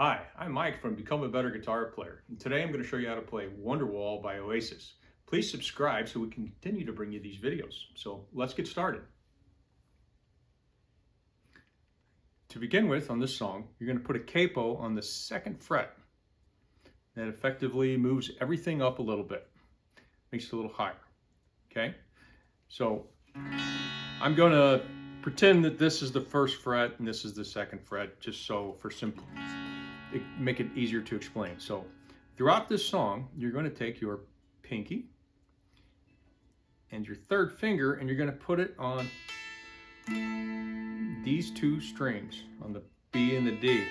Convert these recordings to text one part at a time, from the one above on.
Hi, I'm Mike from Become a Better Guitar Player, and today I'm going to show you how to play Wonderwall by Oasis. Please subscribe so we can continue to bring you these videos. So let's get started. To begin with, on this song, you're going to put a capo on the 2nd fret. That effectively moves everything up a little bit, makes it a little higher. Okay? So I'm going to pretend that this is the 1st fret and this is the 2nd fret, just so for simple. Make it easier to explain. So throughout this song, you're going to take your pinky and your 3rd finger and you're going to put it on these 2 strings, on the B and the D.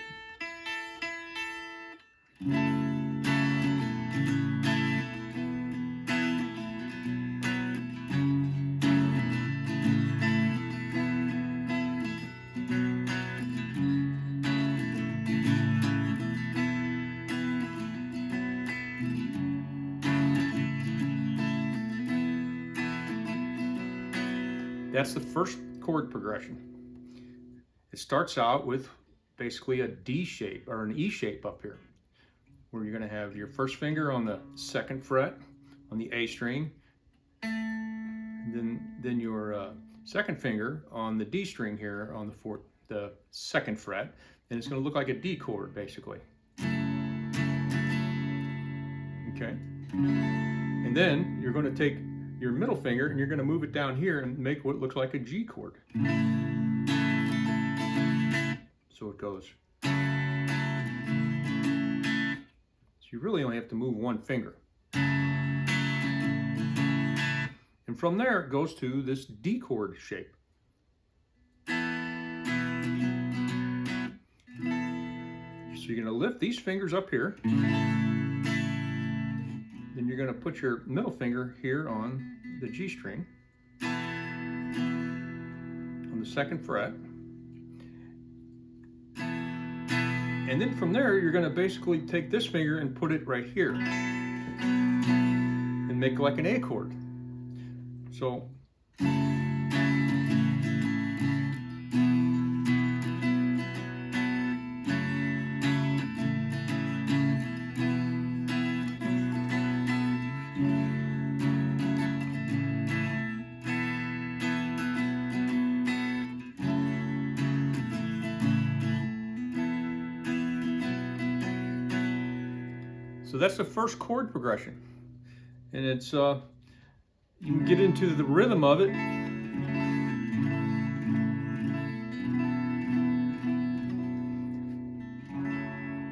That's the first chord progression. It starts out with basically a D shape or an E shape up here, where you're going to have your 1st finger on the 2nd fret on the A string, and then your 2nd finger on the D string here on the 2nd fret, and it's going to look like a D chord basically. Okay, and then you're going to take your middle finger and you're going to move it down here and make what looks like a G chord. So it goes. So you really only have to move 1 finger. And from there it goes to this D chord shape. So you're going to lift these fingers up here. Then you're going to put your middle finger here on the G string, on the 2nd fret. And then from there, you're going to basically take this finger and put it right here and make like an A chord. So that's the first chord progression, and it's you can get into the rhythm of it.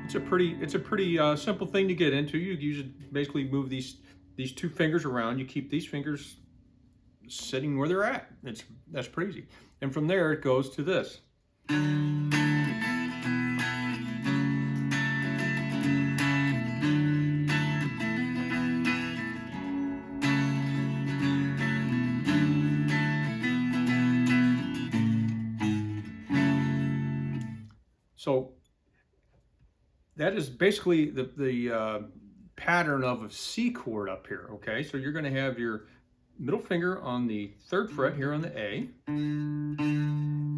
It's a pretty simple thing to get into. You basically move these 2 fingers around. You keep these fingers sitting where they're at. That's pretty easy. And from there it goes to this. So that is basically the pattern of a C chord up here, okay? So you're going to have your middle finger on the 3rd fret here on the A,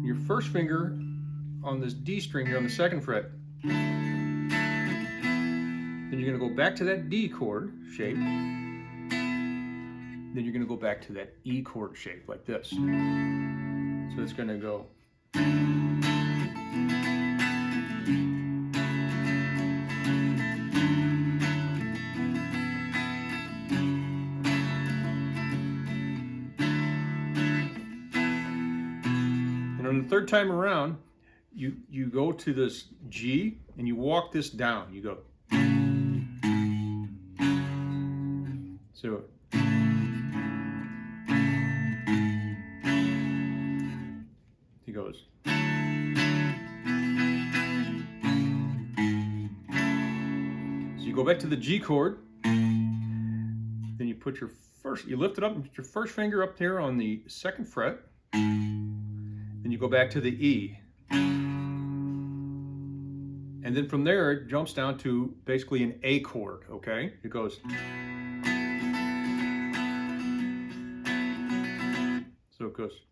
your 1st finger on this D string here on the 2nd fret. Then you're going to go back to that D chord shape. Then you're going to go back to that E chord shape like this. So it's going to go. And on the 3rd time around, you go to this G and you walk this down. You go. So he goes. So you go back to the G chord. Then you put you lift it up and put your 1st finger up here on the 2nd fret. Then you go back to the E. And then from there, it jumps down to basically an A chord, okay? It goes. So it goes.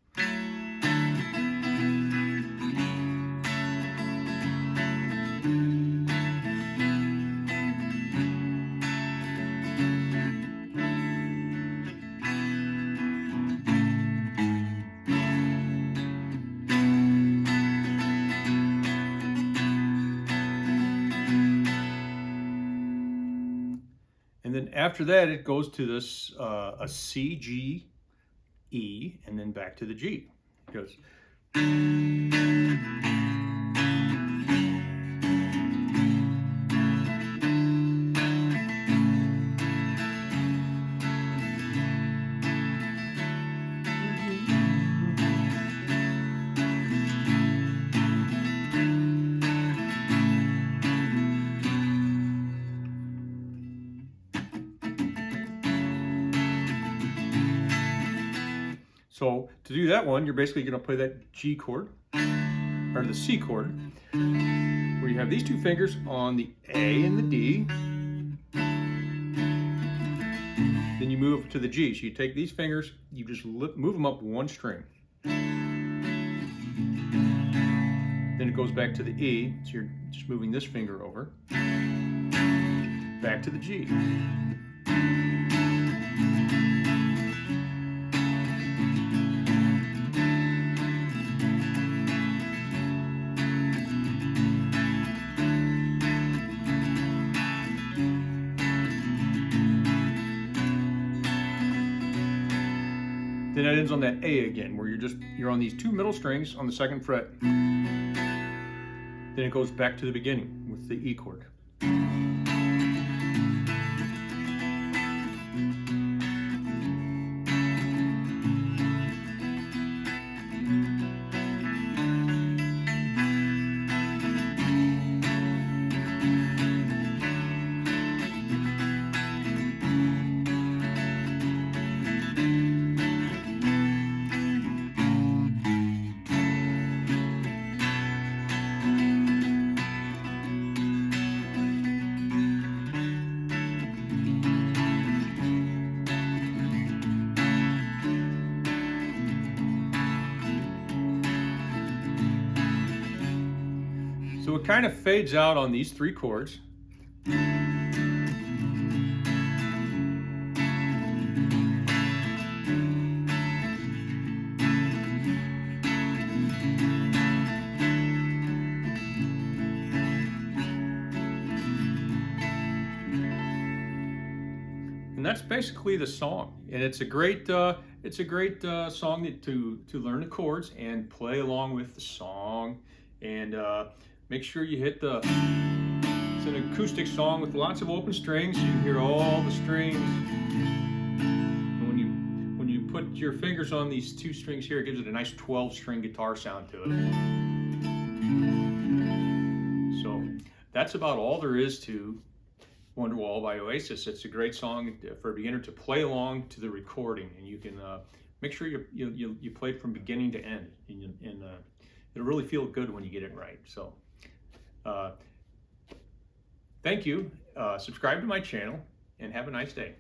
then after that, it goes to this a C, G, E, and then back to the G. It goes. So to do that one, you're basically going to play that G chord, or the C chord, where you have these two fingers on the A and the D. Then you move to the G. So you take these fingers, you just move them up one string. Then it goes back to the E, so you're just moving this finger over. Back to the G. Then it ends on that A again, where you're on these two middle strings on the second fret. Then it goes back to the beginning with the E chord. So it kind of fades out on these three chords. And that's basically the song. And it's a great song to learn the chords and play along with the song. And make sure you hit it's an acoustic song with lots of open strings. So you can hear all the strings. And when you put your fingers on these two strings here, it gives it a nice 12-string guitar sound to it. So that's about all there is to Wonderwall by Oasis. It's a great song for a beginner to play along to the recording, and you can make sure you play it from beginning to end, and it'll really feel good when you get it right. So thank you. Subscribe to my channel and have a nice day.